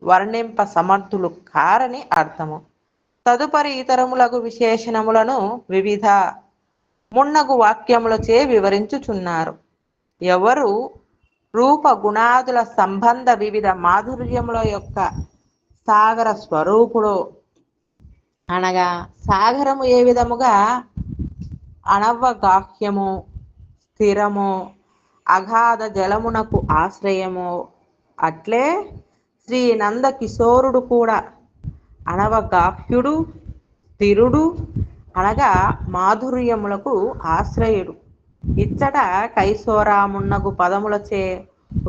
వర్ణింప సమర్థులు కారని అర్థము. తదుపరి ఇతరములకు విశేషణములను వివిధ మున్నగు వాక్యములచే వివరించుచున్నారు. ఎవరు రూప గుణాదుల సంబంధ వివిధ మాధుర్యముల యొక్క సాగర స్వరూపుడు అనగా సాగరము ఏ విధముగా అనవగాహ్యము, స్థిరము, అగాధ జలమునకు ఆశ్రయము, అట్లే శ్రీ నందకిశోరుడు కూడా అనవగాహ్యుడు, స్థిరుడు అనగా మాధుర్యములకు ఆశ్రయుడు. ఇచ్చట కైశోరామున్నగు పదములచే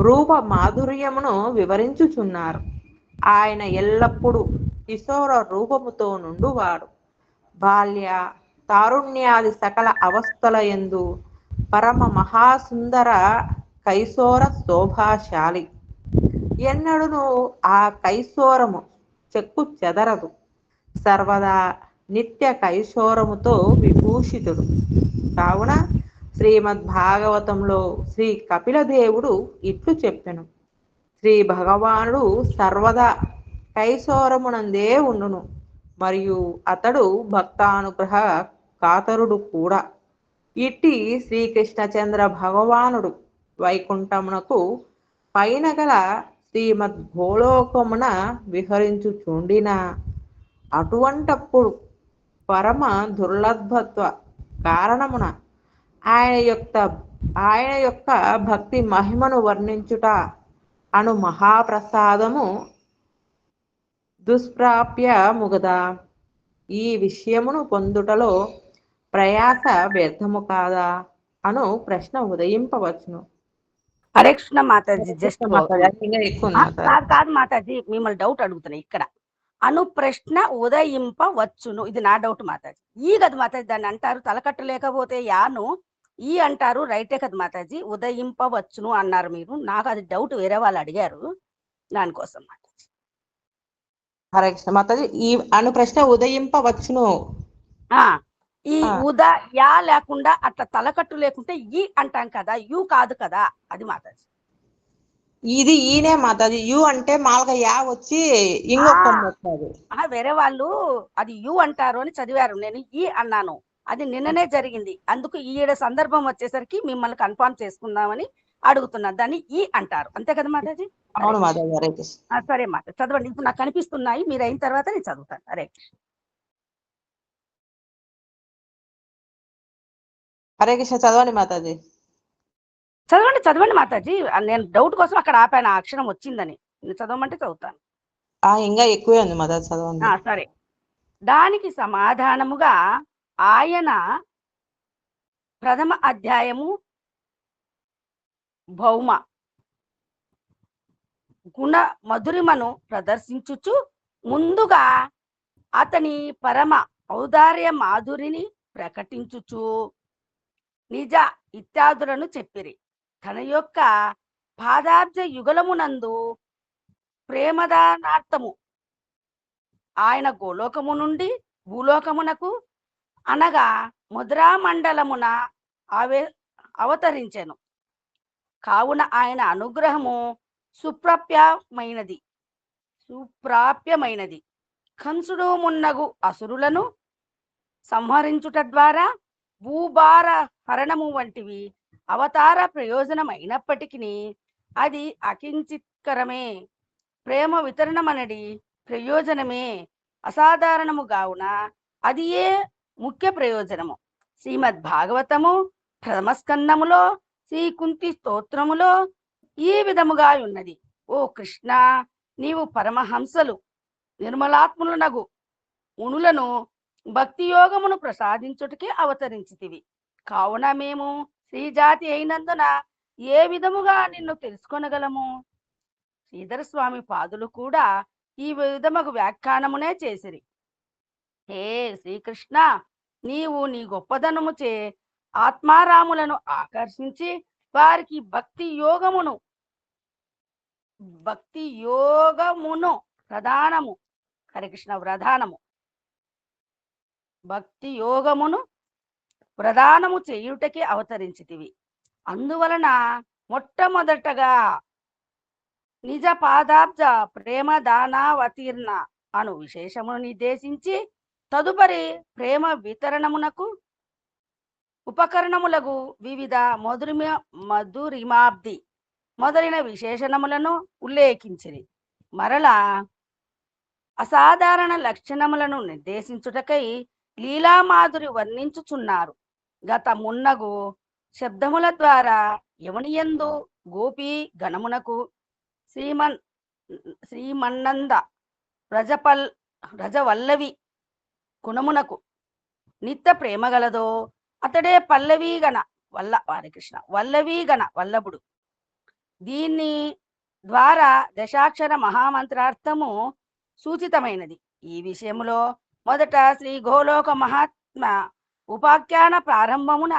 రూప మాధుర్యమును వివరించుచున్నారు. ఆయన ఎల్లప్పుడూ కిశోర రూపముతో నుండువాడు. బాల్య తారుణ్యాది సకల అవస్థల యందు పరమ మహాసుందర కైశోర శోభాశాలి. ఎన్నడును ఆ కైశోరము చెక్కు చెదరదు. సర్వదా నిత్య కైశోరముతో విభూషితుడు. కావున శ్రీమద్భాగవతంలో శ్రీ కపిలదేవుడు ఇట్లు చెప్పెను: శ్రీ భగవానుడు సర్వదా కైశోరమునందే ఉండును, మరియు అతడు భక్తానుగ్రహ కాతరుడు కూడా. ఇట్టి శ్రీకృష్ణచంద్ర భగవానుడు వైకుంఠమునకు పైన గల శ్రీమద్భూలోకమున విహరించుచుండిన అటువంటప్పుడు పరమ దుర్లభత్వ కారణమున ఆయన యొక్క భక్తి మహిమను వర్ణించుట అను మహాప్రసాదము దుష్ప్రాప్యముగదా. ఈ విషయమును పొందుటలో ప్రయాస వ్యర్థము కాదా అను ప్రశ్న ఉదయింపవచ్చును. హరే కృష్ణ మాతాజీ. జస్ట్ ఎక్కువ కాదు కాదు మాతాజీ, మిమ్మల్ని డౌట్ అడుగుతున్నా ఇక్కడ. అను ప్రశ్న ఉదయింపవచ్చును, ఇది నా డౌట్ మాతాజీ. ఈ కదా మాతాజీ దాన్ని అంటారు, తలకట్టు లేకపోతే యాను ఈ అంటారు, రైటే కదా మాతాజీ. ఉదయింపవచ్చును అన్నారు మీరు, నాకు అది డౌట్, వేరే వాళ్ళు అడిగారు దానికోసం మాతాజీ. హరే కృష్ణ మాతాజీ. ఈ అను ప్రశ్న ఉదయింపవచ్చును. ఈ ఉద యా లేకుండా అట్లా తలకట్టు లేకుంటే ఈ అంటాం కదా, యు కాదు కదా, అది మాతాజీ. ఇది ఈనే మాతాజీ. యు అంటే మామూలుగా యా వచ్చి ఇంకొక వేరే వాళ్ళు అది యు అంటారు అని చదివారు, నేను ఈ అన్నాను. అది నిన్ననే జరిగింది, అందుకు ఈడ సందర్భం వచ్చేసరికి మిమ్మల్ని కన్ఫర్మ్ చేసుకుందామని అడుగుతున్నా. దాన్ని ఈ అంటారు, అంతే కదా మాతాజీ? అవును మాతాజీ. సరే మాత చదవండి, ఇప్పుడు నాకు కనిపిస్తున్నాయి, మీరు అయిన తర్వాత నేను చదువుతాను. హరే హరే కృష్ణ. చదవండి మాతాజీ. చదవండి మాతాజీ. నేను డౌట్ కోసం అక్కడ ఆపాను, ఆ అక్షరం వచ్చిందని. నేను చదవమంటే చదువుతాను. ఇంకా ఎక్కువే ఉంది మాతాజీ, చదవండి. సరే. దానికి సమాధానముగా ఆయన ప్రథమ అధ్యాయము భౌమ గుణ మధురిమను ప్రదర్శించుచు ముందుగా అతని పరమ ఔదార్య మాధురిని ప్రకటించుచు నిజ ఇత్యాదులను చెప్పిరి. తన యొక్క పాదాబ్జ యుగలమునందు ప్రేమదానార్థము ఆయన గోలోకము నుండి భూలోకమునకు అనగా ముద్రామండలమున అవతరించెను. కావున ఆయన అనుగ్రహము సుప్రాప్యమైనది. కంసుడు మున్నగు అసురులను సంహరించుట ద్వారా భూభార హరణము వంటివి అవతార ప్రయోజనమైనప్పటికీ అది అకించిత్కరమే. ప్రేమ వితరణమనడి ప్రయోజనమే అసాధారణము కావున అది ఏ ముఖ్య ప్రయోజనము. శ్రీమద్ భాగవతము ప్రథమ స్కందములో శ్రీ కుంతి స్తోత్రములో ఈ విధముగా ఉన్నది: ఓ కృష్ణ, నీవు పరమహంసలు నిర్మలాత్ములనగు మునులను భక్తి యోగమును ప్రసాదించుటకే అవతరించితివి. కావున మేము శ్రీజాతి అయినందున ఏ విధముగా నిన్ను తెలుసుకొనగలము? శ్రీధర స్వామి పాదులు కూడా ఈ విధముగు వ్యాఖ్యానమునే చేసిరి. హే శ్రీకృష్ణ, నీవు నీ గొప్పదనముచే ఆత్మారాములను ఆకర్షించి వారికి భక్తి యోగమును ప్రధానము భక్తి యోగమును ప్రధానము చేయుటకి అవతరించితివి. అందువలన మొట్టమొదటగా నిజ పాదాబ్జ ప్రేమ దానావతీర్ణ అను విశేషమును నిర్దేశించి తదుపరి ప్రేమ వితరణమునకు ఉపకరణములకు వివిధ మధురిమాబ్ది మొదలైన విశేషణములను ఉల్లేఖించిరి. మరలా అసాధారణ లక్షణములను నిర్దేశించుటకై లీలామాధురి వర్ణించుచున్నారు. గత మున్నగు శబ్దముల ద్వారా యమునియందు గోపీ గణమునకు శ్రీమన్నంద రజవల్లవి గుణమునకు నిత్య ప్రేమ గలదో అతడే పల్లవీగణ వల్లవీగణ వల్లభుడు. దీని ద్వారా దశాక్షర మహామంత్రార్థము సూచితమైనది. ఈ విషయములో మొదట శ్రీ గోలోక మహాత్మ ఉపాఖ్యాన ప్రారంభమున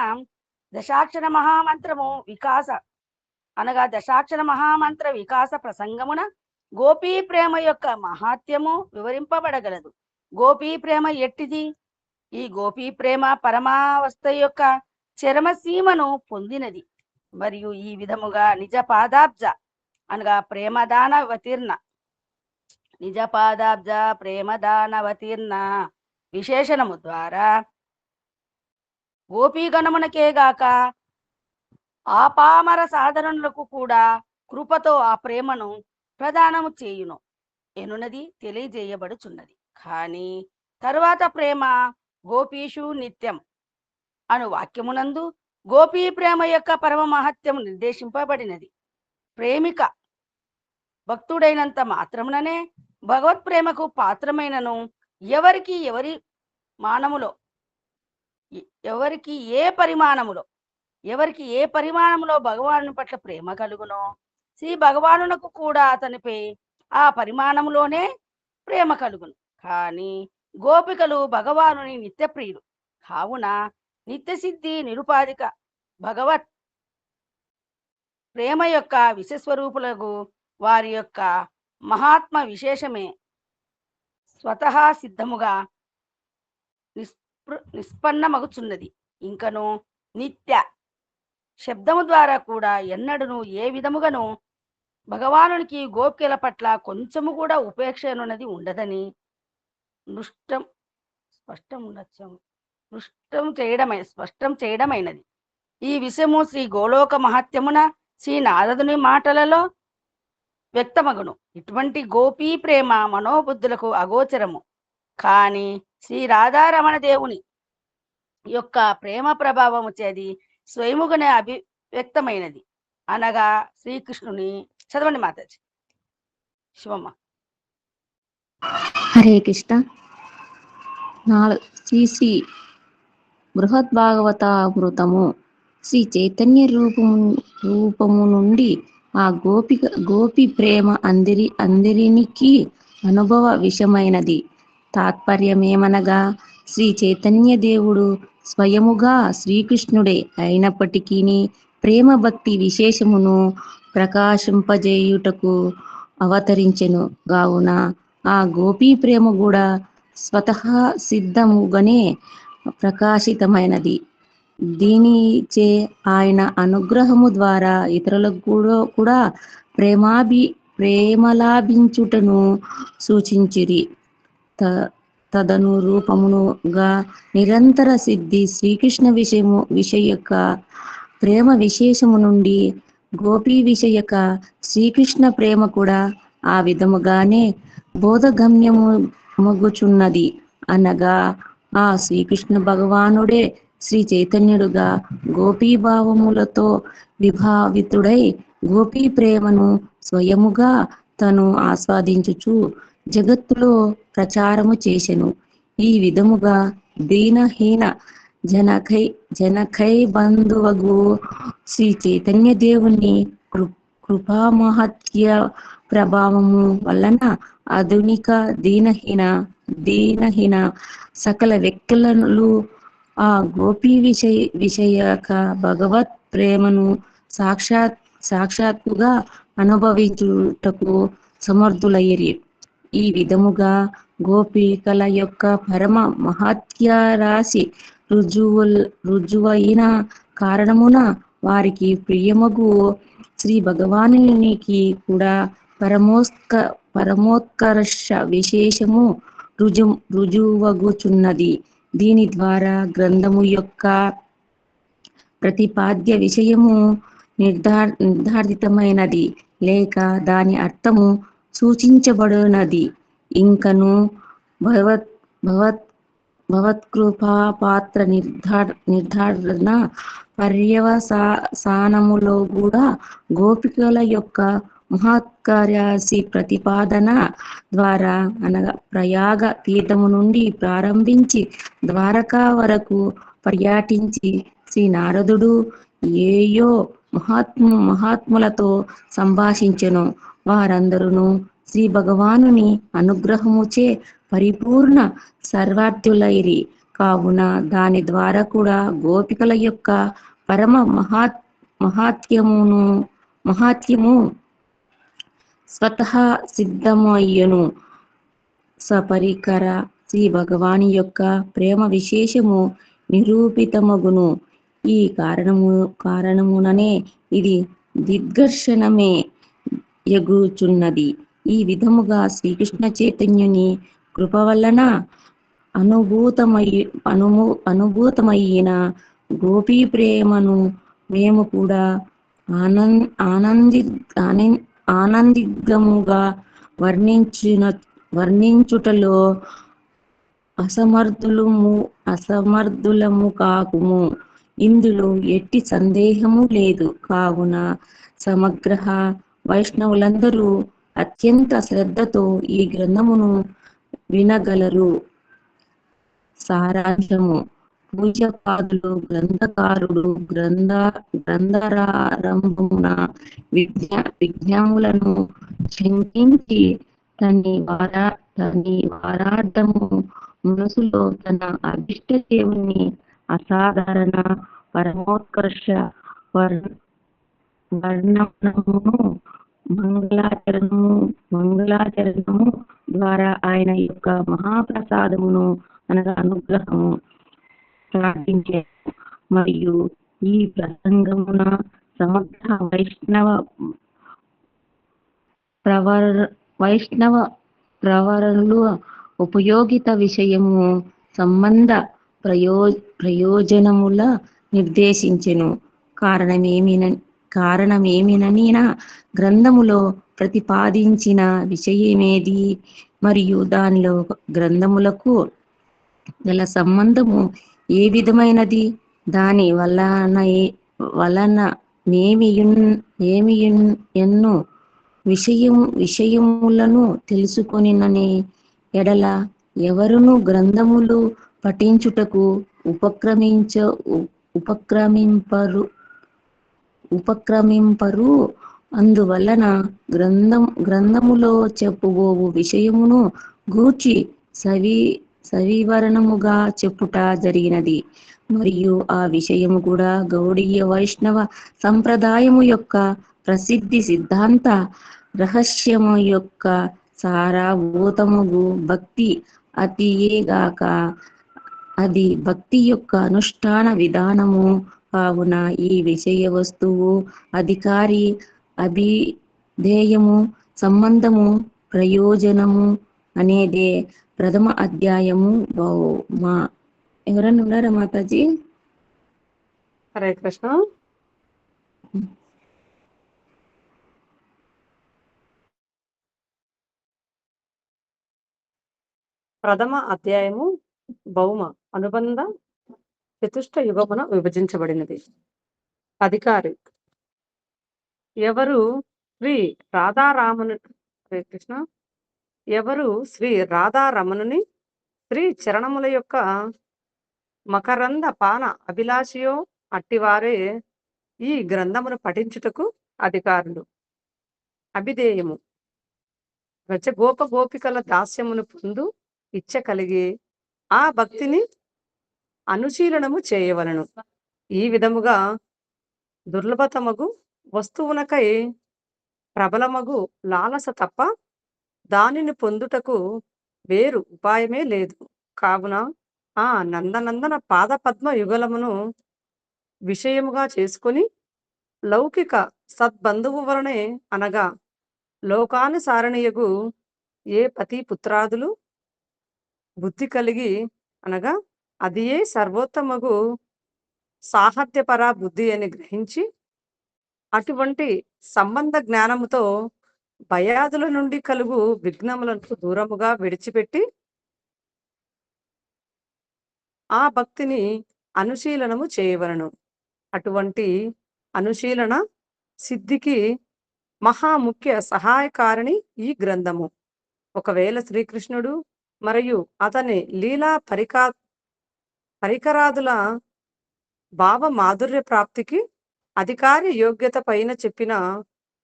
దశాక్షర మహామంత్రము వికాస అనగా దశాక్షర మహామంత్ర వికాస ప్రసంగమున గోపీ ప్రేమ యొక్క మహాత్యము వివరింపబడగలదు. గోపీ ప్రేమ ఎట్టిది? ఈ గోపీ ప్రేమ పరమావస్థ యొక్క చరమసీమను పొందినది మరియు ఈ విధముగా నిజ పాదాబ్జ అనగా ప్రేమదానవతీర్ణ నిజ పాదాబ్జ ప్రేమదానవతీర్ణ విశేషణము ద్వారా గోపీగణమునకేగాక ఆపామర సాధనలకు కూడా కృపతో ఆ ప్రేమను ప్రదానము చేయును ఎనున్నది తెలియజేయబడుచున్నది. కానీ తరువాత ప్రేమ గోపీషు నిత్యం అను వాక్యమునందు గోపీ ప్రేమ యొక్క పరమ మహత్యము నిర్దేశింపబడినది. ప్రేమిక భక్తుడైనంత మాత్రముననే భగవత్ ప్రేమకు పాత్రమైనను ఎవరికి ఏ పరిమాణములో భగవాను పట్ల ప్రేమ కలుగునో శ్రీ భగవానునకు కూడా అతనిపై ఆ పరిమాణములోనే ప్రేమ కలుగును. కానీ గోపికలు భగవానుని నిత్యప్రియులు కావున నిత్యసిద్ధి నిరుపాధిక భగవత్ ప్రేమ యొక్క విశ్వస్వరూపులకు వారి యొక్క మహాత్మ విశేషమే స్వతహా సిద్ధముగా నిష్పన్నమగుచున్నది. ఇంకను నిత్య శబ్దము ద్వారా కూడా ఎన్నడను ఏ విధముగాను భగవానునికి గోపికల పట్ల కొంచెము కూడా ఉపేక్షనున్నది ఉండదని స్పష్టం చేయడమైనది. ఈ విషయము శ్రీ గోలోక మహాత్యమున శ్రీ నారదుని మాటలలో వ్యక్తమగును. ఇటువంటి గోపీ ప్రేమ మనోబుద్ధులకు అగోచరము. కానీ శ్రీ రాధారమణ దేవుని యొక్క ప్రేమ ప్రభావము చేది స్వయముగానే అభివ్యక్తమైనది అనగా శ్రీకృష్ణుని. చదవండి మాతాజీ. శివమ్మ. హరే కృష్ణ. శ్రీ బృహద్భాగవతామృతము శ్రీ చైతన్య రూపము నుండి ఆ గోపి ప్రేమ అందరికి అనుభవ విషయమైనది. తాత్పర్యమేమనగా శ్రీ చైతన్య దేవుడు స్వయముగా శ్రీకృష్ణుడే అయినప్పటికీ ప్రేమ భక్తి విశేషమును ప్రకాశింపజేయుటకు అవతరించెను. కావున ఆ గోపీ ప్రేమ కూడా స్వతహా సిద్ధముగానే ప్రకాశితమైనది. దీనిచే ఆయన అనుగ్రహము ద్వారా ఇతరులకు కూడా ప్రేమలాభించుటను సూచించిరి. తదనురూపముగా నిరంతర సిద్ధి శ్రీకృష్ణ విషయక ప్రేమ విశేషము నుండి గోపీ విషయక శ్రీకృష్ణ ప్రేమ కూడా ఆ విధముగానే బోధగమ్యమగుచున్నది. అనగా ఆ శ్రీకృష్ణ భగవానుడే శ్రీ చైతన్యుడుగా గోపీభావములతో విభావితుడై గోపీ ప్రేమను స్వయముగా తను ఆస్వాదించుచు జగత్తులో ప్రచారము చేసెను. ఈ విధముగా దీనహీన జనకై బంధువగు శ్రీ చైతన్య దేవుని కృపామహత్య ప్రభావము వలన ఆధునిక దీనహీన సకల వ్యక్తులను ఆ గోపీ విషయక భగవత్ ప్రేమను సాక్షాత్తుగా అనుభవించుటకు సమర్థులయ్యిరి. ఈ విధముగా గోపికల యొక్క పరమ మహత్య రాశి రుజువైన కారణమున వారికి ప్రియమగు శ్రీ భగవానునికి కూడా పరమోత్కర్ష విశేషము రుజువగుచున్నది. దీని ద్వారా గ్రంథము యొక్క ప్రతిపాద్య విషయము నిర్ధారితమైనది లేక దాని అర్థము సూచించబడినది. ఇంకను భగవత్కృపా పాత్ర నిర్ధారణ పర్యవసానములో కూడా గోపికల యొక్క మహత్కార్యాసి ప్రతిపాదన ద్వారా అనగా ప్రయాగ తీర్థము నుండి ప్రారంభించి ద్వారకా వరకు పర్యటించి శ్రీ నారదుడు ఏయో మహాత్ములతో సంభాషించెను. వారందరూ శ్రీ భగవానుని అనుగ్రహముచే పరిపూర్ణ సర్వార్థులైరి. కావున దాని ద్వారా కూడా గోపికల యొక్క పరమ మహాత్మ్యము స్వతహా సిద్ధమయ్యను. సపరికర శ్రీ భగవాని యొక్క ప్రేమ విశేషము నిరూపితమగును. ఈ కారణముననే ఇది దిగ్దర్శనమే యగుచున్నది. ఈ విధముగా శ్రీకృష్ణ చైతన్యుని కృప వలన అనుభూతమయ్యిన గోపీ ప్రేమను మేము కూడా ఆనందిగముగా వర్ణించుటలో అసమర్థులము కాకుము. ఇందులో ఎట్టి సందేహము లేదు. కావున సమగ్ర వైష్ణవులందరూ అత్యంత శ్రద్ధతో ఈ గ్రంథమును వినగలరు. సారాంశము: పూజ్యపాదులు గ్రంథకారుడు గ్రంథారంభమున విజ్ఞాములను శంకించి తని వారార్థము మనసులో తన అభిష్ట దేవుని అసాధారణ పరమోత్కర్ష వర్ణనమును మంగళాచరణము ద్వారా ఆయన యొక్క మహాప్రసాదమును అనగా అనుగ్రహము ప్రార్థించారు. మరియు ఈ ప్రసంగమున సమగ్ర వైష్ణవ ప్రవరులు ఉపయోగిత విషయము సంబంధ ప్రయోజనముల నిర్దేశించెను. కారణమేమిననినా గ్రంథములో ప్రతిపాదించిన విషయమేది మరియు దానిలో గ్రంథములకు గల సంబంధము ఏ విధమైనది, దాని వలన విషయములను తెలుసుకొనిననే ఎడల ఎవరును గ్రంథములు పఠించుటకు ఉపక్రమింపరు. అందువలన గ్రంథములో చెప్పుబోవు విషయమును గూర్చి సవివరణముగా చెప్పుట జరిగినది. మరియు ఆ విషయము కూడా గౌడీయ వైష్ణవ సంప్రదాయము యొక్క ప్రసిద్ధి సిద్ధాంత రహస్యము యొక్క సారభూతముగు భక్తి అతియేగాక అది భక్తి యొక్క అనుష్ఠాన విధానము. కావున ఈ విషయ వస్తువు అధికారి అభిధేయము సంబంధము ప్రయోజనము అనేదే ప్రథమ అధ్యాయము. ఎవరన్నా ఉన్నారా మాతాజీ? హరే కృష్ణ. ప్రథమ అధ్యాయము భౌమ అనుబంధ చతుష్ట యుగమున విభజించబడినది. అధికారి ఎవరు శ్రీ రాధారామను హరే కృష్ణ ఎవరు శ్రీ రాధారమణుని శ్రీ చరణముల యొక్క మకరంద పాన అభిలాషియో అట్టివారే ఈ గ్రంథమును పఠించుటకు అధికారులు. అభిధేయము గోపికల దాస్యమును పొందు ఇచ్చ కలిగి ఆ భక్తిని అనుశీలనము చేయవలను. ఈ విధముగా దుర్లభతమగు వస్తువునకై ప్రబలమగు లాలస తప్ప దానిని పొందుటకు వేరు ఉపాయమే లేదు. కావున ఆ నందనందన పాదపద్మ యుగలమును విషయముగా చేసుకుని లౌకిక సద్బంధువు వలనే అనగా లోకానుసారణీయగు ఏ పతి పుత్రాదులు బుద్ధి కలిగి అనగా అది ఏ సర్వోత్తమగు సాహత్యపర బుద్ధి అని గ్రహించి అటువంటి సంబంధ జ్ఞానముతో భయాదుల నుండి కలుగు విఘ్నములను దూరముగా విడిచిపెట్టి ఆ భక్తిని అనుశీలనము చేయవలను. అటువంటి అనుశీలన సిద్ధికి మహాముఖ్య సహాయకారిణి ఈ గ్రంథము. ఒకవేళ శ్రీకృష్ణుడు మరియు అతని లీలా పరికరాదుల భావ మాధుర్య ప్రాప్తికి అధికారి యోగ్యత పైన చెప్పిన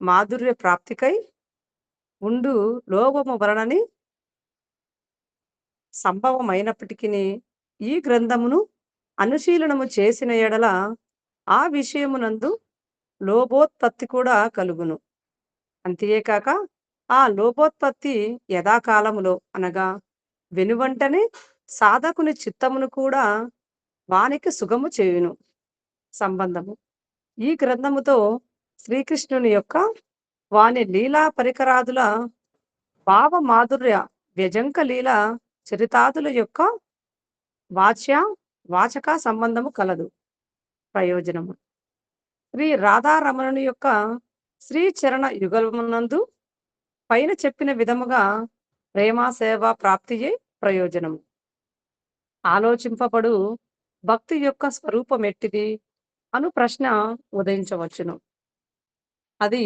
మాధుర్య ప్రాప్తికై ఉండు లోభము వలనని సంభవమైనప్పటికీ ఈ గ్రంథమును అనుశీలనము చేసిన ఎడల ఆ విషయమునందు లోభోత్పత్తి కూడా కలుగును. అంతేకాక ఆ లోభోత్పత్తి యథాకాలములో అనగా వెనువంటనే సాధకుని చిత్తమును కూడా వానికి సుగము చేయును. సంబంధము ఈ గ్రంథముతో శ్రీకృష్ణుని యొక్క వాని లీలా పరికరాదుల భావ మాధుర్య వ్యజంక లీల చరితాదుల యొక్క వాచక సంబంధము కలదు. ప్రయోజనము శ్రీ రాధారమణుని యొక్క శ్రీచరణ యుగమునందు పైన చెప్పిన విధముగా ప్రేమ సేవ ప్రాప్తియే ప్రయోజనము. ఆలోచింపబడు భక్తి యొక్క స్వరూపం ఎట్టిది అను ప్రశ్న ఉదయించవచ్చును. అది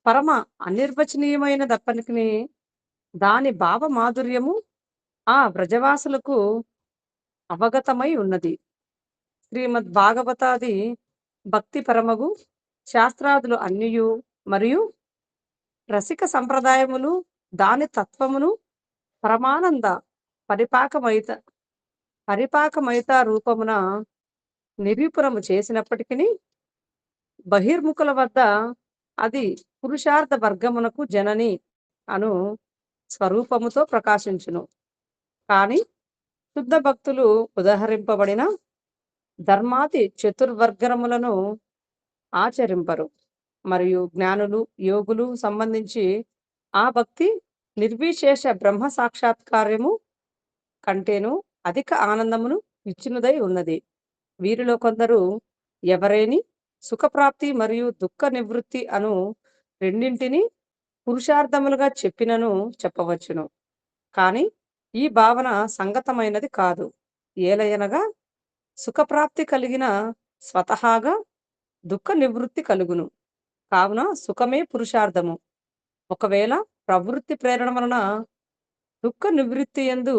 పరమ అనిర్వచనీయమైన దప్పనికి దాని భావ మాధుర్యము ఆ వ్రజవాసులకు అవగతమై ఉన్నది. శ్రీమద్ భాగవతాది భక్తి పరమగు శాస్త్రాదులు అన్నియు మరియు రసిక సంప్రదాయములు దాని తత్వమును పరమానంద పరిపాకమైత రూపమున నిరూపణము చేసినప్పటికీ బహిర్ముఖుల వద్ద అది పురుషార్థ వర్గమునకు జనని అను స్వరూపముతో ప్రకాశించును. కానీ శుద్ధ భక్తులు ఉదహరింపబడిన ధర్మాది చతుర్వర్గములను ఆచరింపరు మరియు జ్ఞానులు యోగులు సంబంధించి ఆ భక్తి నిర్విశేష బ్రహ్మ సాక్షాత్కార్యము కంటేను అధిక ఆనందమును ఇచ్చినదై ఉన్నది. వీరిలో కొందరు ఎవరేని సుఖప్రాప్తి మరియు దుఃఖ నివృత్తి అను రెండింటిని పురుషార్థములుగా చెప్పినను చెప్పవచ్చును. కానీ ఈ భావన సంగతమైనది కాదు. ఏలయనగా సుఖప్రాప్తి కలిగిన స్వతహాగా దుఃఖ నివృత్తి కలుగును. కావున సుఖమే పురుషార్థము. ఒకవేళ ప్రవృత్తి ప్రేరణ వలన దుఃఖ నివృత్తి యందు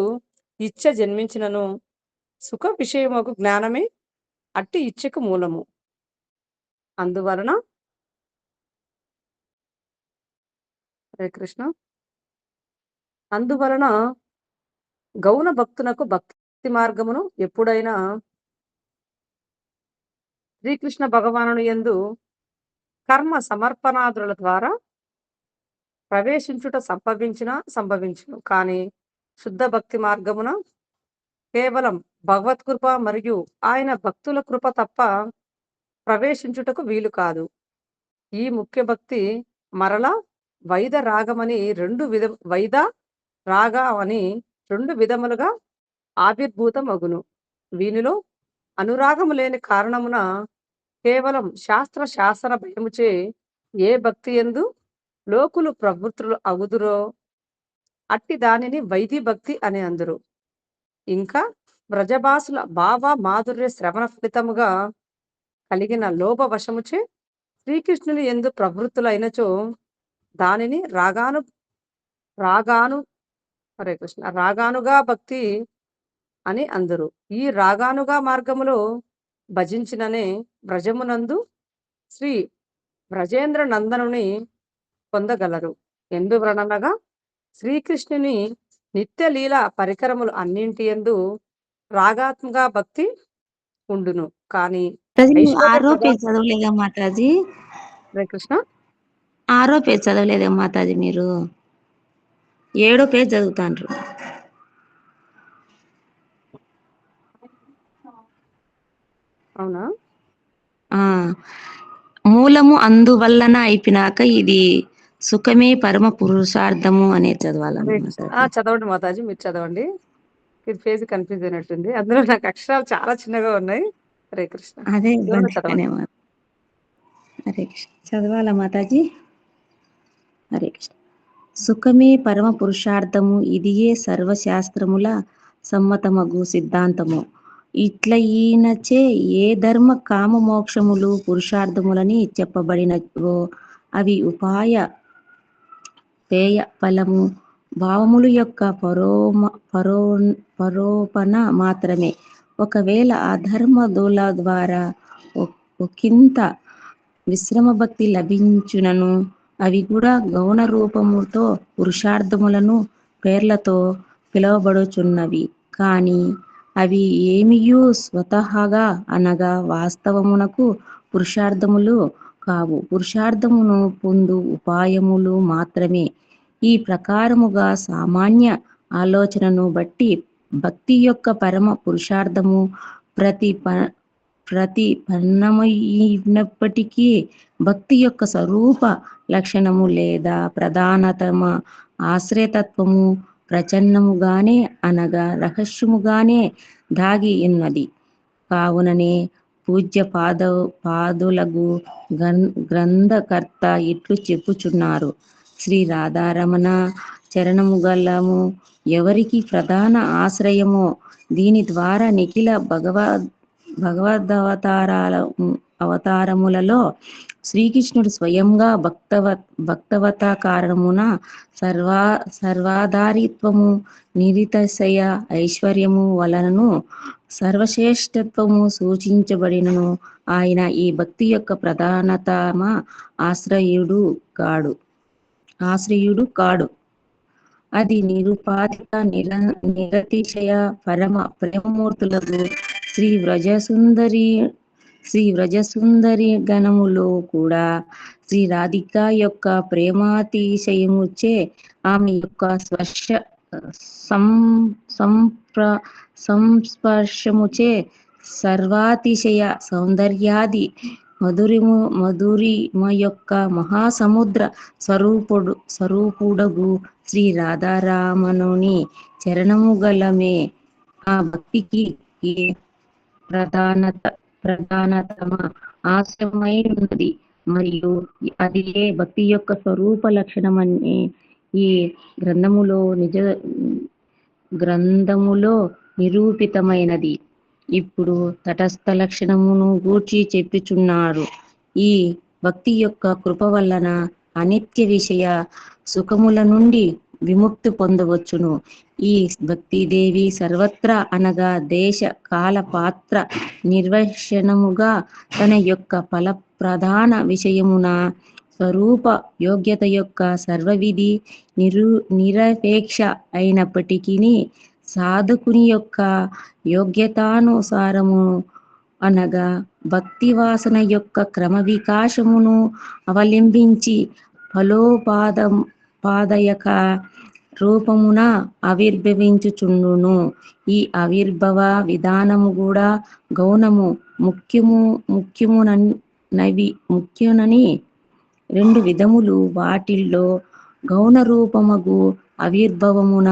ఇచ్చ జన్మించినను సుఖ విషయముకు జ్ఞానమే అట్టి ఇచ్చకు మూలము. అందువలన హరే కృష్ణ అందువలన గౌణ భక్తునకు భక్తి మార్గమును ఎప్పుడైనా శ్రీకృష్ణ భగవానుని యందు కర్మ సమర్పణాదుల ద్వారా ప్రవేశించుట సంభవించును. కానీ శుద్ధ భక్తి మార్గమున కేవలం భగవత్కృప మరియు ఆయన భక్తుల కృప తప్ప ప్రవేశించుటకు వీలు కాదు. ఈ ముఖ్య భక్తి మరలా వైద రాగమని రెండు విధములుగా ఆవిర్భూతం అగును. వీనిలో అనురాగము లేని కారణమున కేవలం శాస్త్ర భయముచే ఏ భక్తి యందు లోకులు ప్రవృత్తులు అగుదురో అట్టి దానిని వైది భక్తి అని అందురు. ఇంకా వ్రజభాసుల భావ మాధుర్య శ్రవణ ఫలితముగా కలిగిన లోభ వశముచే శ్రీకృష్ణుని యందు ప్రవృత్తులైనచో దానిని రాగానుగా భక్తి అని అందురు. ఈ రాగానుగా మార్గములో భజించిననే వ్రజమునందు శ్రీ వ్రజేంద్ర నందనుని పొందగలరు. ఎందువలనగా శ్రీకృష్ణుని నిత్య లీల పరికరములు అన్నింటి యందు రాగాత్మక భక్తి ఉండును. కానీ 6వ పేజ్ చదవలేదా మాతాజీ? హరే కృష్ణ 6వ పేజ్ చదవలేదా మాతాజీ? మీరు 7వ పేజ్ చదువుతాండ్రు. అవునా? మూలము అందువల్లన అయిపోయినాక ఇది సుఖమే పరమ పురుషార్థము అనేది చదవాలన్న హరే కృష్ణ. మాతాజీ. చదవండి మాతాజీ, మీరు చదవండి. ఇది పేజీ కన్ఫ్యూజ్ అయినట్టుంది, అందులో నాకు అక్షరాలు చాలా చిన్నగా ఉన్నాయి. హరే కృష్ణ. అదే ఎవరో ఇబ్బందిగానే చదవండి. హరే కృష్ణ. చదవాలా మాతాజీ? హరే కృష్ణ. సుఖమే పరమ పురుషార్థము, ఇదియే సర్వశాస్త్రముల సమ్మతమగు సిద్ధాంతము. ఇట్ల ఈయనచే ఏ ధర్మ కామ మోక్షములు పురుషార్థములని చెప్పబడినవో అవి ఉపాయ పేయ ఫలము భావములు యొక్క పరోపన మాత్రమే. ఒకవేళ అధర్మదుల ద్వారా ఒకంత విశ్రమ భక్తి లభించునను అవి కూడా గౌణ రూపముతో పురుషార్థములను పేర్లతో పిలువబడుచున్నవి. కానీ అవి ఏమియూ స్వతహాగా అనగా వాస్తవమునకు పురుషార్థములు కావు, పురుషార్థమును పొందు ఉపాయములు మాత్రమే. ఈ ప్రకారముగా సామాన్య ఆలోచనను బట్టి భక్తి యొక్క పరమ పురుషార్థము ప్రతిపన్నమైనప్పటికీ భక్తి యొక్క స్వరూప లక్షణము లేదా ప్రధానతమ ఆశ్రయతత్వము ప్రచన్నముగానే అనగా రహస్యముగానే దాగి ఉన్నది. కావుననే పూజ్య పాదులగు గ్రంథకర్త ఇట్లు చెప్పుచున్నారు: శ్రీ రాధారమణ చరణముగలము ఎవరికి ప్రధాన ఆశ్రయమో దీని ద్వారా నిఖిల అవతారములలో శ్రీకృష్ణుడు స్వయంగా భక్తవత కారణమున సర్వాధారిత్వము నిరితశయ ఐశ్వర్యము వలనను సర్వశ్రేష్ఠత్వము సూచించబడినను ఆయన ఈ భక్తి యొక్క ప్రధానతమ ఆశ్రయుడు కాడు. అది నిరుపాధిక నిరతిశయ పరమ ప్రేమమూర్తులకు శ్రీ వ్రజసుందరి గణములో కూడా శ్రీ రాధిక యొక్క ప్రేమాతిశయముచే ఆమె యొక్క సంస్పర్శముచే సర్వాతిశయ సౌందర్యాది మధురిమ యొక్క మహాసముద్ర స్వరూపుడగు శ్రీ రాధారామనుని చరణముగలమే ఆ భక్తికి ప్రధానతమ ఆశ్రమై ఉన్నది. మరియు అది ఏ భక్తి యొక్క స్వరూప లక్షణమని ఈ గ్రంథములో నిరూపితమైనది. ఇప్పుడు తటస్థ లక్షణమును గూర్చి చెప్పుచున్నారు. ఈ భక్తి యొక్క కృప వలన అనిత్య విషయ సుఖముల నుండి విముక్తి పొందవచ్చును. ఈ భక్తిదేవి సర్వత్రా అనగా దేశ కాల పాత్ర నిర్వచనముగా తన యొక్క ఫల ప్రధాన విషయమున స్వరూప యోగ్యత యొక్క సర్వవిధి నిరపేక్ష అయినప్పటికీ సాధకుని యొక్క యోగ్యతానుసారము అనగా భక్తి వాసన యొక్క క్రమ వికాసమును అవలంబించి ఫలోపాదయక రూపమున ఆవిర్భవించుచుండును. ఈ ఆవిర్భవ విధానము కూడా గౌణము ముఖ్యమునని రెండు విధములు. వాటిల్లో గౌణ రూపమగు ఆవిర్భవమున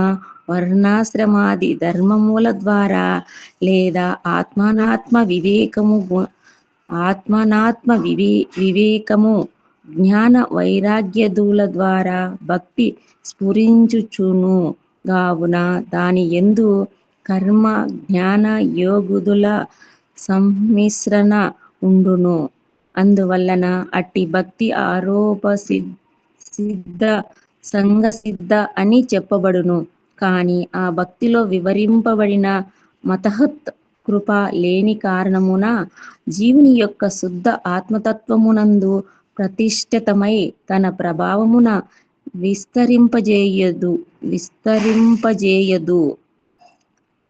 వర్ణాశ్రమాది ధర్మముల ద్వారా లేదా ఆత్మానాత్మ వివేకము జ్ఞాన వైరాగ్యదుల ద్వారా భక్తి స్ఫురించుచును. గావున దాని యందు కర్మ జ్ఞాన యోగుదుల సమ్మిశ్రణ ఉండును. అందువలన అట్టి భక్తి ఆరోప సిద్ధ సంగ సిద్ధ అని చెప్పబడును. కానీ ఆ భక్తిలో వివరింపబడిన మతహత్ కృప లేని కారణమున జీవుని యొక్క శుద్ధ ఆత్మతత్వమునందు ప్రతిష్ఠితమై తన ప్రభావమున విస్తరింపజేయదు.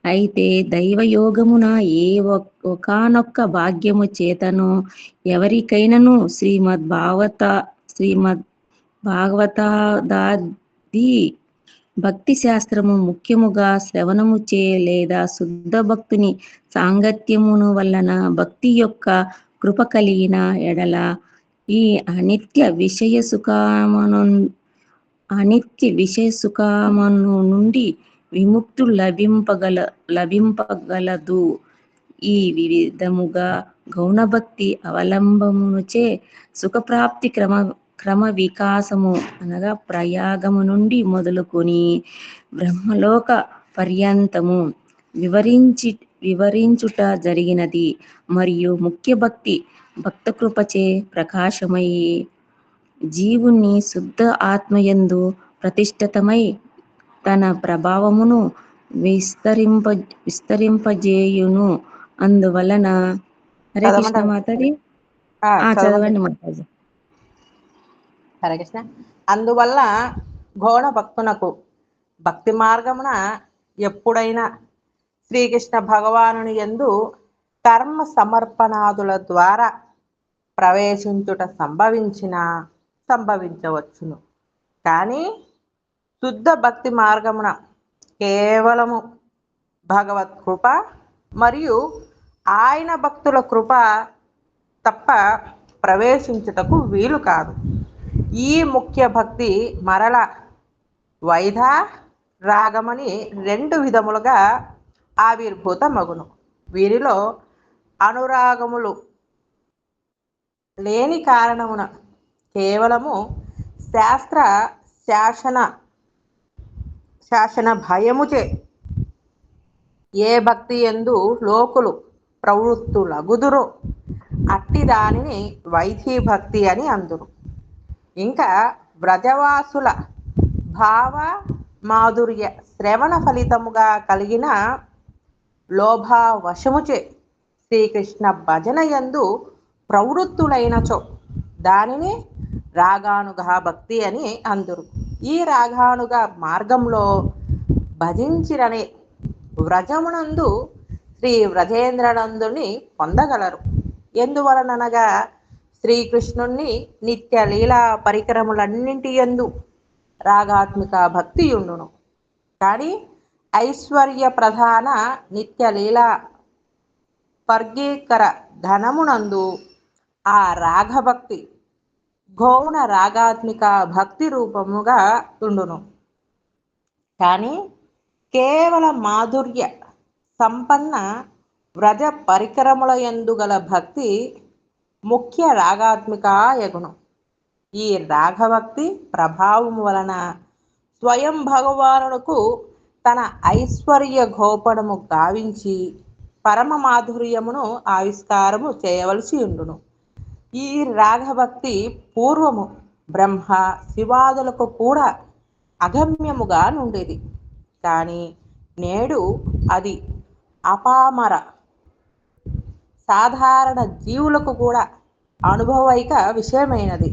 అయితే దైవయోగమున ఏ ఒకానొక్క భాగ్యము చేతను ఎవరికైనను శ్రీమద్భాగవతాది భక్తి శాస్త్రము ముఖ్యముగా శ్రవణముచే లేదా శుద్ధ భక్తుని సాంగత్యమును వలన భక్తి యొక్క కృప కలిగిన ఎడల ఈ అనిత్య విషయ సుఖమును నుండి విముక్తి లభింపగలదు. ఈ విధముగా గౌణభక్తి అవలంబమునుచే సుఖప్రాప్తి క్రమ వికాసము అనగా ప్రయాగము నుండి మొదలుకొని బ్రహ్మలోక పర్యంతము వివరించుట జరిగినది. మరియు ముఖ్య భక్త కృపచే ప్రకాశమై జీవుని శుద్ధ ఆత్మయందు ప్రతిష్ఠితమై తన ప్రభావమును విస్తరింపజేయును. అందువలన హరే కృష్ణ మాతాజీ. చదవండి మాతాజీ. హరే కృష్ణ. అందువల్ల గౌణ భక్తునకు భక్తి మార్గమున ఎప్పుడైనా శ్రీకృష్ణ భగవానుని యందు కర్మ సమర్పణాదుల ద్వారా ప్రవేశించుట సంభవించవచ్చును. కానీ శుద్ధ భక్తి మార్గమున కేవలము భగవత్ కృప మరియు ఆయన భక్తుల కృప తప్ప ప్రవేశించుటకు వీలు కాదు. ఈ ముఖ్య భక్తి మరల వైధ రాగమని 2 విధములుగా ఆవిర్భూతమగును. వీరిలో అనురాగములు లేని కారణమున కేవలము శాసన భయముచే ఏ భక్తి యందు లోకులు ప్రవృత్తులగుదురో అట్టి దానిని వైధీ భక్తి అని అందురు. ఇంకా వ్రజవాసుల భావ మాధుర్య శ్రవణ ఫలితముగా కలిగిన లోభావశముచే శ్రీకృష్ణ భజన యందు ప్రవృత్తులైనచో దానిని రాగానుగా భక్తి అని అందురు. ఈ రాగానుగా మార్గంలో భజించిరనే వ్రజమునందు శ్రీ వ్రజేంద్రనందుని పొందగలరు. ఎందువలననగా శ్రీకృష్ణుణ్ణి నిత్య లీలా పరికరములన్నింటి యందు రాగాత్మిక భక్తి ఉండును. కానీ ఐశ్వర్య ప్రధాన నిత్య లీలా పర్గీకర ధనమునందు ఆ రాగభక్తి గౌణ రాగాత్మిక భక్తి రూపముగా ఉండును. కానీ కేవల మాధుర్య సంపన్న వ్రజ పరికరముల యందు గల భక్తి ముఖ్య రాగాత్మిక యగును. ఈ రాగభక్తి ప్రభావము వలన స్వయం భగవానునకు తన ఐశ్వర్య గోపడము గావించి పరమ మాధుర్యమును ఆవిష్కారము చేయవలసి ఉండును. ఈ రాగభక్తి పూర్వము బ్రహ్మ శివాదులకు కూడా అగమ్యముగా నుండేది. కానీ నేడు అది అపామర సాధారణ జీవులకు కూడా అనుభవైక విషయమైనది.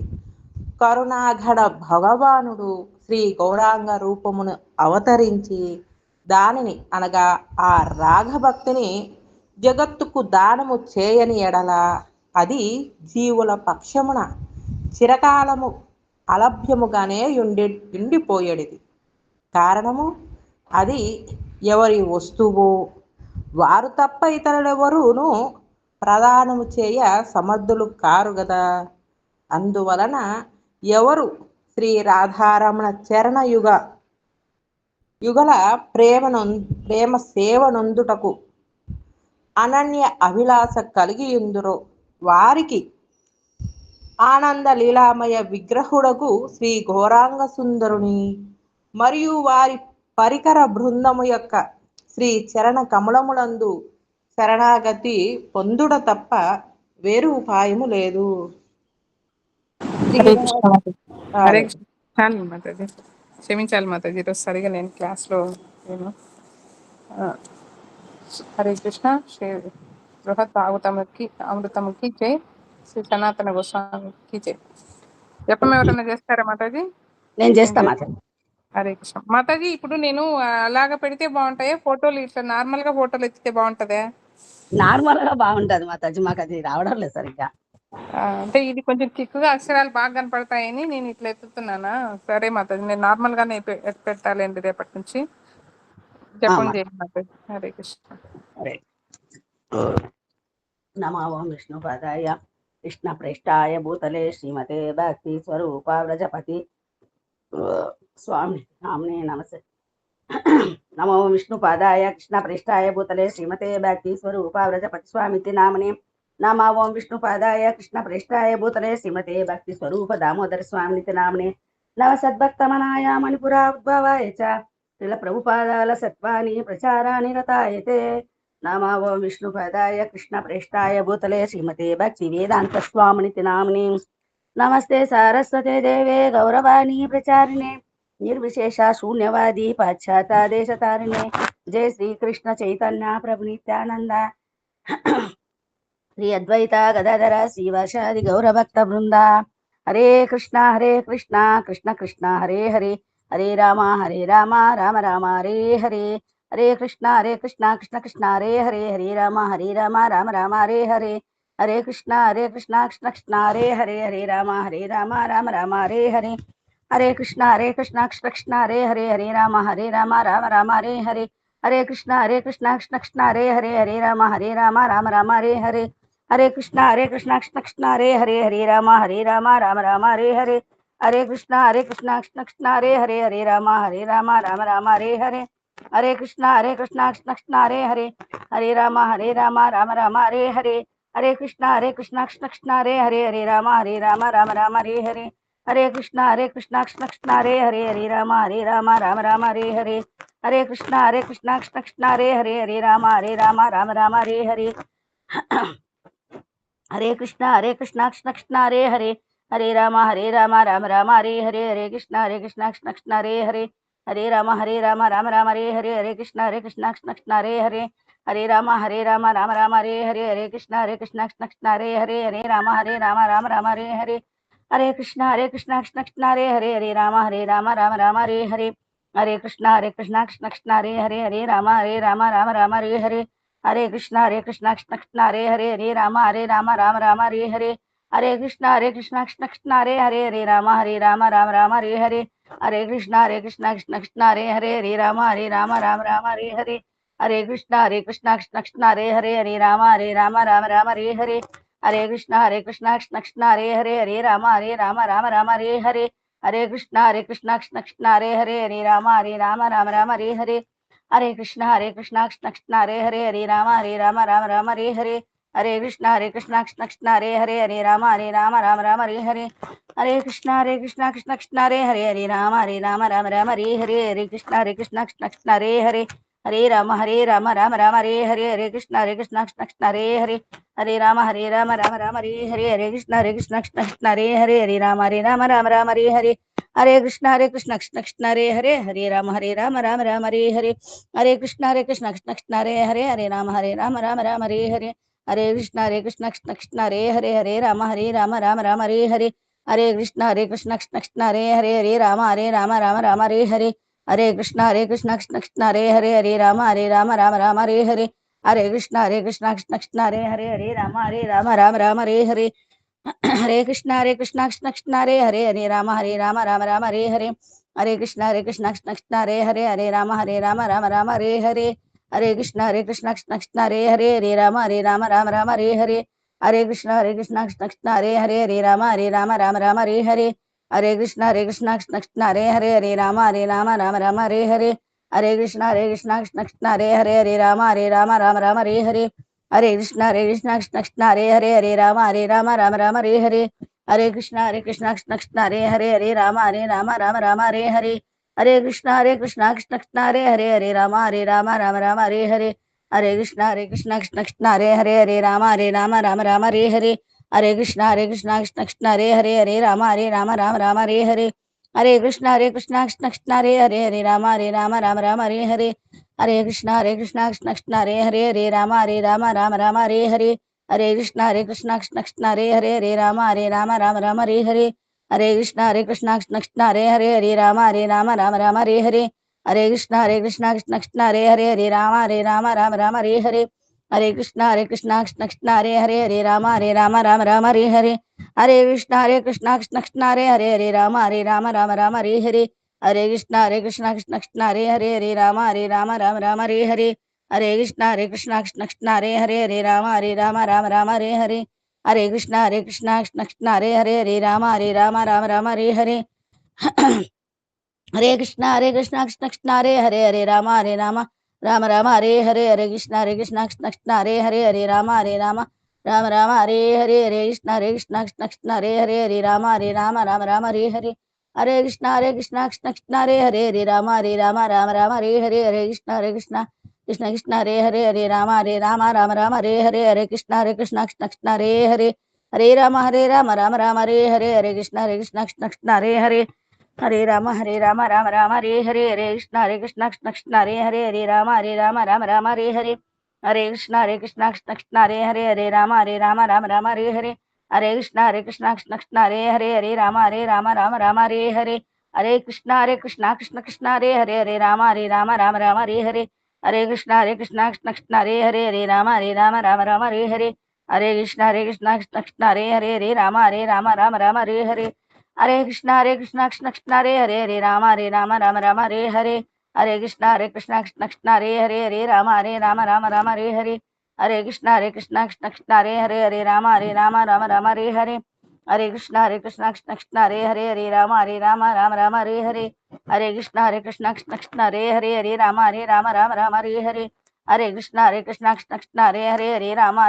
కరుణాఘడ భగవానుడు శ్రీ గౌరాంగ రూపమును అవతరించి దానిని అనగా ఆ రాగభక్తిని జగత్తుకు దానము చేయని ఎడల అది జీవుల పక్షమున చిరకాలము అలభ్యముగానే ఉండిపోయేది. కారణము అది ఎవరి వస్తువు వారు తప్ప ఇతరులెవరూను ప్రదానము చేయ సమర్థులు కారు గదా. అందువలన ఎవరు శ్రీ రాధారమణ చరణ యుగల ప్రేమ సేవనొందుటకు అనన్య అభిలాష కలిగి ఉందురో వారికి ఆనంద లీలామయ విగ్రహుడకు శ్రీ ఘోరాంగ సుందరుని మరియు వారి పరికర బృందము యొక్క శ్రీ చరణ కమలములందు శరణాగతి పొందుట తప్ప వేరు ఉపాయము లేదు. హరే కృష్ణ మాతాజీ. హరే కృష్ణ. చాలు మాతాజీ, క్షమించాలి మాతాజీ, ఈరోజు సరిగా నేను క్లాస్లో నేను హరే కృష్ణ. శ్రీ బృహత్ అమృతముకి జై, శ్రీ సనాతన గోస్వామికి జై. జపం ఎవరైనా చేస్తారా మాతాజీ? నేను చేస్తా మాతాజీ. హరే కృష్ణ మాతాజీ. ఇప్పుడు నేను అలాగ పెడితే బాగుంటాయా ఫోటోలు, ఇట్లా నార్మల్ గా ఫోటోలు ఎత్తితే బాగుంటదా? నార్మల్ గా బాగుంటది మాతాజీ, మాకు అది రావడం లేదు సరిగ్గా. అంటే ఇది కొంచెం కిక్కుగా అక్షరాలు బాగా కనపడతాయని నేను ఇట్లా ఎత్తుతున్నానా. సరే మాతాజీ, నేను నార్మల్ గానే పెట్టాలండి రేపటి నుంచి. జపం చేయండి మాతాజీ. హరే కృష్ణ. నమో ఓం విష్ణుపాదాయ कृष्ण प्रेष्ठाय भूतले श्रीमते भक्ति स्वरूपा व्रजपति स्वामी नामने नमस्ते। नमो विष्णुपादाय कृष्ण प्रेष्ठाय भूतले श्रीमते भक्ति स्वरूपा व्रजपति स्वामी नामने। नमो ओं विष्णुपादाय कृष्ण प्रेष्ठाय भूतले श्रीमते भक्ति स्वरूप दामोदर स्वामी नामने। नव सद्भक्तमनाय मणिपुरा उद्भवाय च श्रील प्रभुपादाल सत्वानि प्रचारानि रतायते। नमो ओं विष्णुपादाय कृष्ण प्रेष्ठाय भूतले श्रीमते भक्ति वेदांत स्वामी नामने। नमस्ते सारस्वते देवे गौरवाणी प्रचारिणे निर्विशेष शून्यवादी पाश्चाता देश तारिणे। जय श्री कृष्ण चैतन्य प्रभु नित्यानंद श्री अद्वैता गदाधर श्रीवासादि गौरभक्त वृंदा। हरे कृष्णा कृष्ण कृष्ण हरे हरे हरे राम राम राम हरे हरे। हरे कृष्णा कृष्ण कृष्ण हरे हरे हरे राम राम राम हरे हरे। हरे कृष्णा कृष्ण कृष्ण हरे हरे हरे राम राम राम हरे हरे। हरे कृष्णा कृष्ण कृष्ण हरे हरे हरे राम राम राम हरे हरे। हरे कृष्णा कृष्ण कृष्ण हरे राम राम राम हरे हरे। हरे कृष्णा कृष्ण कृष्ण हरे राम राम राम हरे हरे। हरे कृष्णा कृष्ण कृष्ण हरे राम राम राम हरे हरे। हरे कृष्णा कृष्ण कृष्ण हरे राम राम राम हरे हरे। हरे कृष्णा कृष्ण कृष्ण हरे राम राम राम हरे हरे। हरे कृष्णा कृष्ण कृष्ण हरे राम राम राम हरे हरे। हरे कृष्णा कृष्ण कृष्ण हरे राम राम राम हरे हरे। हरे कृष्णा कृष्ण कृष्ण हरे राम राम राम हरे हरे। हरे कृष्णा कृष्ण कृष्ण हरे राम राम राम हरे हरे। हरे कृष्णा कृष्ण कृष्ण हरे राम राम राम हरे हरे। हरे कृष्णा कृष्ण कृष्ण हरे राम राम राम हरे हरे। हरे कृष्णा कृष्ण कृष्ण हरे राम राम राम हरे हरे। हरे कृष्णा कृष्ण कृष्ण हरे राम राम राम हरे हरे। हरे कृष्णा कृष्ण कृष्ण हरे राम राम राम हरे हरे। हरे कृष्णा कृष्ण कृष्ण हरे राम राम राम हरे हरे। हरे कृष्णा कृष्ण कृष्ण हरे राम राम राम हरे हरे। हरे कृष्णा कृष्ण कृष्ण हरे राम राम राम हरे हरे। हरे कृष्णा कृष्ण कृष्ण हरे राम राम राम हरे हरे। हरे कृष्णा कृष्ण कृष्ण हरे राम राम राम हरे हरे। हरे कृष्णा कृष्ण कृष्ण हरे राम राम राम हरे हरे। हरे कृष्णा कृष्ण कृष्ण हरे राम राम राम हरे हरे। हरे कृष्णा कृष्ण कृष्ण हरे राम राम राम हरे हरे। हरे कृष्णा कृष्ण कृष्ण हरे राम राम राम हरे हरे। हरे कृष्णा कृष्ण कृष्ण हरे राम राम राम हरे हरे। हरे कृष्णा कृष्ण कृष्ण हरे राम राम राम हरे हरे। हरे कृष्णा कृष्ण कृष्ण हरे राम राम राम हरे हरे। हरे कृष्णा कृष्ण कृष्ण हरे राम राम राम हरे हरे। हरे कृष्णा कृष्ण कृष्ण हरे राम राम राम हरे हरे। हरे कृष्णा कृष्ण कृष्ण हरे राम राम राम हरे हरे। हरे कृष्णा कृष्ण कृष्ण हरे राम राम राम हरे हरे। हरे कृष्णा कृष्ण कृष्ण हरे राम राम हरे हरे। हरे कृष्णा कृष्ण कृष्ण हरे राम राम राम हरे हरे। हरे कृष्णा कृष्ण कृष्ण हरे राम राम राम हरे हरे। हरे कृष्णा कृष्ण कृष्ण हरे राम राम हरे हरे। हरे कृष्णा कृष्ण कृष्ण हरे राम राम राम हरे हरे। हरे कृष्णा कृष्ण कृष्ण हरे राम राम हरे हरे। हरे कृष्णा कृष्ण कृष्ण हरे राम राम हरे हरे। हरे कृष्णा कृष्ण कृष्ण हरे राम राम राम हरे हरे। हरे कृष्णा कृष्ण कृष्ण हरे राम राम हरे हरे। हरे कृष्णा कृष्ण कृष्ण हरे राम राम हरे हरे। हरे कृष्णा कृष्ण कृष्ण हरे राम राम हरे हरे। हरे कृष्णा कृष्ण कृष्ण हरे राम राम हरे हरे। हरे कृष्णा कृष्ण कृष्ण हरे राम राम हरे हरे। हरे कृष्णा कृष्ण कृष्ण हरे राम राम हरे हरे। हरे कृष्णा कृष्ण कृष्ण हरे राम राम हरे हरे। हरे कृष्णा कृष्ण कृष्ण हरे राम राम हरे हरे। हरे कृष्णा कृष्ण कृष्ण हरे राम राम हरे हरे। हरे कृष्णा कृष्ण कृष्ण हरे राम राम हरे हरे। हरे कृष्णा कृष्ण कृष्ण हरे राम राम हरे हरे। हरे कृष्णा कृष्ण कृष्ण हरे राम राम हरे हरे। हरे कृष्णा कृष्ण कृष्ण हरे राम राम हरे हरे। हरे कृष्णा कृष्ण कृष्ण हरे हरे, हरे राम राम राम हरे हरे। हरे कृष्ण कृष्ण कृष्ण हरे हरे, हरे राम राम राम हरे हरे, हरे कृष्ण कृष्ण कृष्ण हरे हरे, हरे राम राम हरे हरे, हरे कृष्ण कृष्ण कृष्ण हरे हरे, हरे राम राम हरे हरे। हरे कृष्ण कृष्ण कृष्ण हरे हरे, हरे राम राम हरे हरे, हरे कृष्ण कृष्ण कृष्ण हरे हरे, हरे राम राम हरे हरे, हरे कृष्ण कृष्ण कृष्ण हरे हरे, हरे राम राम हरे हरे, हरे कृष्ण कृष्ण कृष्ण हरे हरे, हरे राम राम हरे हरे, हरे कृष्ण कृष्ण कृष्ण हरे हरे, हरे राम राम हरे हरे, हरे कृष्ण कृष्ण हरे हरे, हरे राम राम हरे हरे, हरे कृष्ण कृष्ण कृष्ण हरे हरे, हरे राम राम हरे हरे, हरे कृष्ण कृष्ण कृष्ण हरे हरे, हरे राम राम हरे हरे, हरे कृष्ण कृष्ण कृष्ण हरे हरे, हरे राम राम हरे हरे, हरे कृष्ण कृष्ण कृष्ण हरे हरे, हरे राम राम हरे हरे, हरे कृष्ण कृष्ण कृष्ण हरे हरे, हरे राम राम हरे हरे, हरे कृष्ण कृष्ण कृष्ण हरे हरे, हरे राम राम हरे हरे, हरे कृष्ण कृष्ण कृष्ण हरे हरे, हरे राम राम हरे हरे, हरे कृष्ण कृष्ण कृष्ण हरे हरे, हरे राम राम हरे हरे, हरे कृष्ण कृष्ण कृष्ण हरे हरे, हरे राम राम हरे हरे, हरे कृष्ण कृष्ण कृष्ण हरे हरे, हरे राम राम हरे हरे, हरे कृष्ण कृष्ण हरे हरे, हरे राम राम हरे हरे, हरे कृष्ण कृष्ण कृष्ण हरे हरे, हरे राम राम हरे हरे, हरे कृष्ण कृष्ण कृष्ण हरे हरे, हरे राम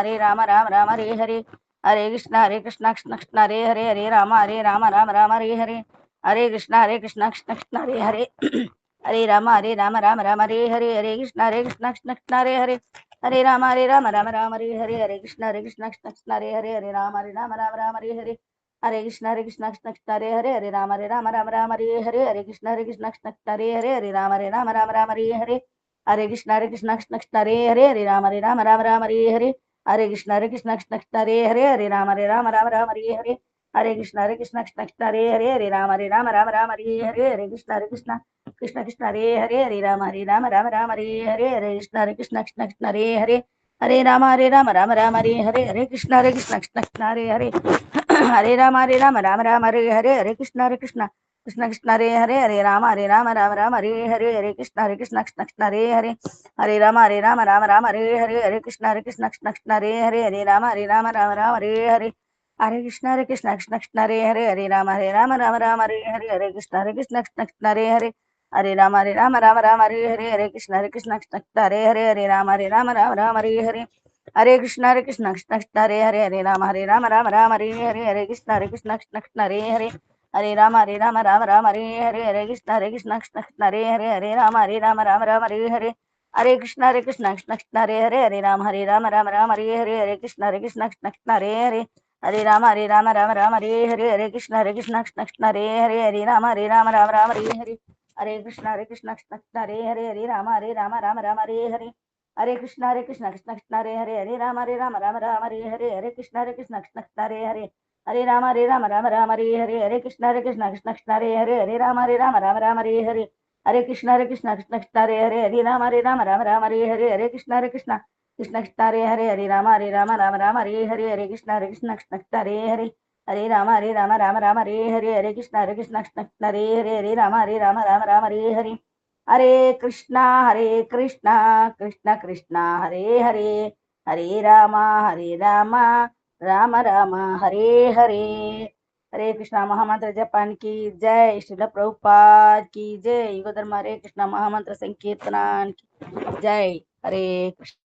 राम हरे हरे, हरे कृष्ण कृष्ण कृष्ण हरे हरे, हरे राम राम हरे हरे, हरे कृष्ण कृष्ण कृष्ण हरे हरे, हरे राम राम हरे हरे, हरे कृष्ण कृष्ण कृष्ण हरे हरे, हरे राम राम हरे हरे, हरे कृष्ण कृष्ण कृष्ण हरे हरे, हरे राम राम हरे हरे, हरे कृष्ण कृष्ण कृष्ण हरे हरे, हरे राम राम हरे हरे, हरे कृष्ण कृष्ण कृष्ण हरे हरे, हरे राम राम हरे हरे, हरे कृष्ण कृष्ण कृष्ण हरे हरे, हरे राम राम हरे हरे, हरे कृष्ण कृष्ण कृष्ण हरे हरे, हरे राम राम हरे हरे, हरे कृष्ण कृष्ण कृष्ण हरे हरे, हरे राम राम हरे हरे, हरे कृष्ण कृष्ण कृष्ण हरे हरे, हरे राम राम हरे हरे, हरे कृष्ण कृष्ण कृष्ण हरे हरे, हरे राम राम हरे हरे, हरे कृष्ण कृष्ण कृष्ण हरे हरे, हरे राम राम हरे हरे, हरे कृष्ण कृष्ण हरे हरे, हरे राम राम हरे हरे, हरे कृष्ण कृष्ण कृष्ण हरे हरे, हरे राम राम हरे हरे, हरे कृष्ण कृष्ण कृष्ण हरे हरे, हरे राम राम हरे हरे, हरे कृष्ण कृष्ण हरे हरे, हरे राम राम हरे हरे, हरे कृष्ण कृष्ण हरे हरे, हरे राम राम हरे हरे, हरे कृष्ण कृष्ण हरे हरे, हरे राम राम हरे हरे, हरे कृष्ण कृष्ण हरे हरे, हरे राम राम हरे हरे, हरे कृष्ण कृष्ण हरे हरे, हरे राम राम हरे हरे, हरे कृष्ण कृष्ण हरे हरे, हरे राम राम हरे हरे, हरे कृष्ण कृष्ण हरे हरे, हरे राम राम हरे हरे, हरे कृष्ण कृष्ण हरे हरे, हरे राम राम हरे हरे, हरे कृष्ण कृष्ण हरे हरे, हरे राम राम हरे हरे, हरे कृष्ण कृष्ण हरे हरे, हरे राम राम हरे हरे, हरे कृष्ण कृष्ण हरे हरे, हरे राम राम हरे हरे, हरे कृष्ण कृष्ण हरे हरे, हरे राम राम हरे हरे, हरे कृष्ण कृष्ण हरे हरे, हरे राम राम हरे हरे, हरे कृष्ण कृष्ण हरे हरे, हरे राम राम हरे हरे, हरे कृष्णा कृष्ण कृष्ण हरे हरे, हरे राम राम राम हरे हरे, हरे कृष्णा महामंत्र जपान की जय, श्रील प्रभुपाद की जय, युगधर्म हरे कृष्णा महामंत्र संकीर्तनान की जय, हरे कृष्ण।